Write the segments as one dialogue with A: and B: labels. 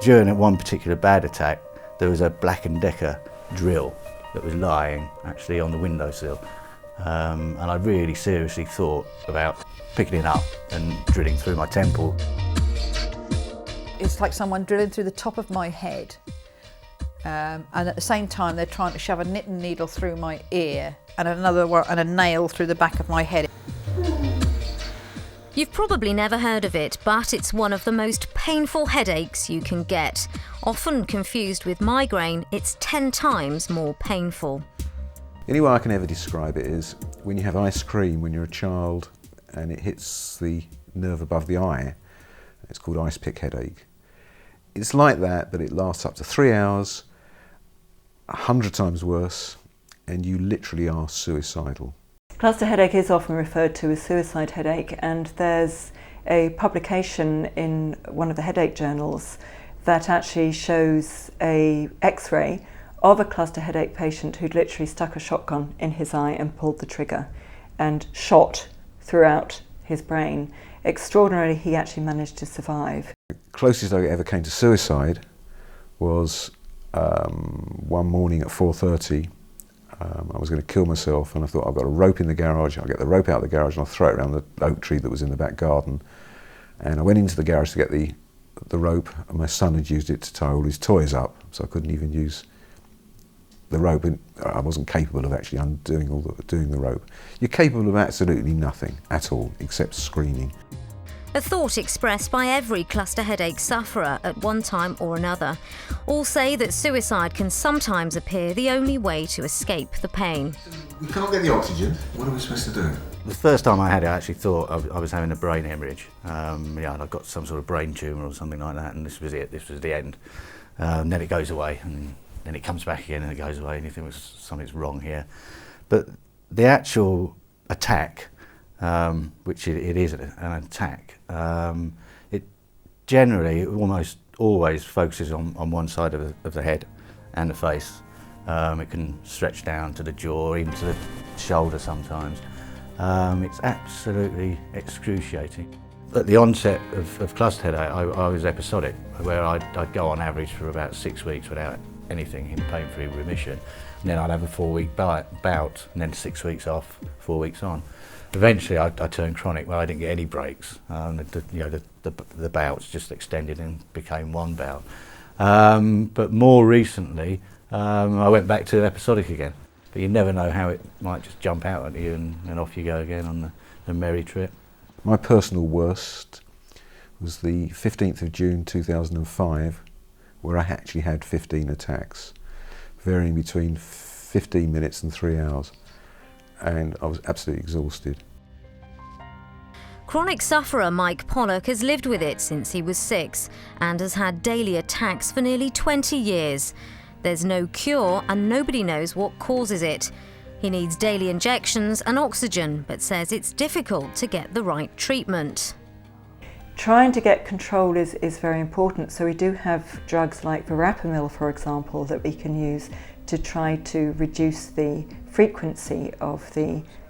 A: During one particular bad attack, there was a Black & Decker drill that was lying actually on the windowsill. And I really seriously thought about picking it up and drilling through my temple.
B: It's like someone drilling through the top of my head. And at the same time they're trying to shove a knitting needle through my ear and a nail through the back of my head.
C: You've probably never heard of it, but it's one of the most painful headaches you can get. Often confused with migraine, it's 10 times more painful.
D: The only way I can ever describe it is when you have ice cream when you're a child and it hits the nerve above the eye. It's called ice pick headache. It's like that, but it lasts up to 3 hours, 100 times worse, and you literally are suicidal.
E: Cluster headache is often referred to as suicide headache, and there's a publication in one of the headache journals that actually shows a X-ray of a cluster headache patient who'd literally stuck a shotgun in his eye and pulled the trigger and shot throughout his brain. Extraordinarily, he actually managed to survive.
D: The closest I ever came to suicide was one morning at 4:30. I was going to kill myself, and I thought, I've got a rope in the garage. I'll get the rope out of the garage and I'll throw it around the oak tree that was in the back garden. And I went into the garage to get the rope, and my son had used it to tie all his toys up, so I couldn't even use the rope, and I wasn't capable of actually doing the rope. You're capable of absolutely nothing at all except screaming.
C: A thought expressed by every cluster headache sufferer at one time or another. All say that suicide can sometimes appear the only way to escape the pain.
F: We can't get the oxygen. What are we supposed to do?
A: The first time I had it, I actually thought I was having a brain hemorrhage. And I got some sort of brain tumour or something like that, and this was it. This was the end. Then it goes away, and then it comes back again, and it goes away, and you think something's wrong here. But the actual attack, which it is an attack, it generally almost always focuses on one side of the head and the face. It can stretch down to the jaw, even to the shoulder sometimes. It's absolutely excruciating. At the onset of cluster headache, I was episodic, where I'd go on average for about 6 weeks without anything in pain-free remission. And then I'd have a 4-week bout, and then 6 weeks off, 4 weeks on. Eventually I turned chronic where I didn't get any breaks. The bouts just extended and became one bout. But more recently, I went back to episodic again. But you never know how it might just jump out at you, and off you go again on the merry trip.
D: My personal worst was the 15th of June 2005, where I actually had 15 attacks, varying between 15 minutes and 3 hours. And I was absolutely exhausted.
C: Chronic sufferer Mike Pollock has lived with it since he was 6 and has had daily attacks for nearly 20 years. There's no cure and nobody knows what causes it. He needs daily injections and oxygen, but says it's difficult to get the right treatment.
E: Trying to get control is very important, so we do have drugs like verapamil, for example, that we can use to try to reduce the frequency of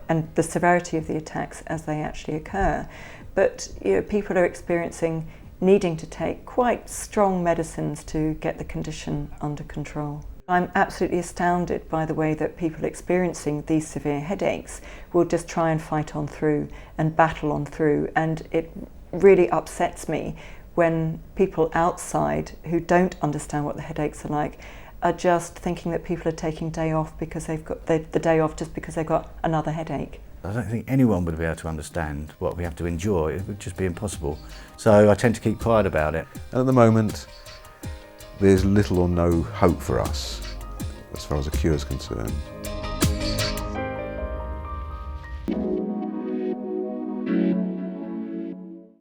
E: and the severity of the attacks as they actually occur. But people are experiencing needing to take quite strong medicines to get the condition under control. I'm absolutely astounded by the way that people experiencing these severe headaches will just try and fight on through and battle on through, and it really upsets me when people outside who don't understand what the headaches are like are just thinking that people are taking day off because they've got the day off just because they've got another headache.
A: I don't think anyone would be able to understand what we have to endure. It would just be impossible. So I tend to keep quiet about it.
D: And at the moment, there's little or no hope for us as far as a cure is concerned.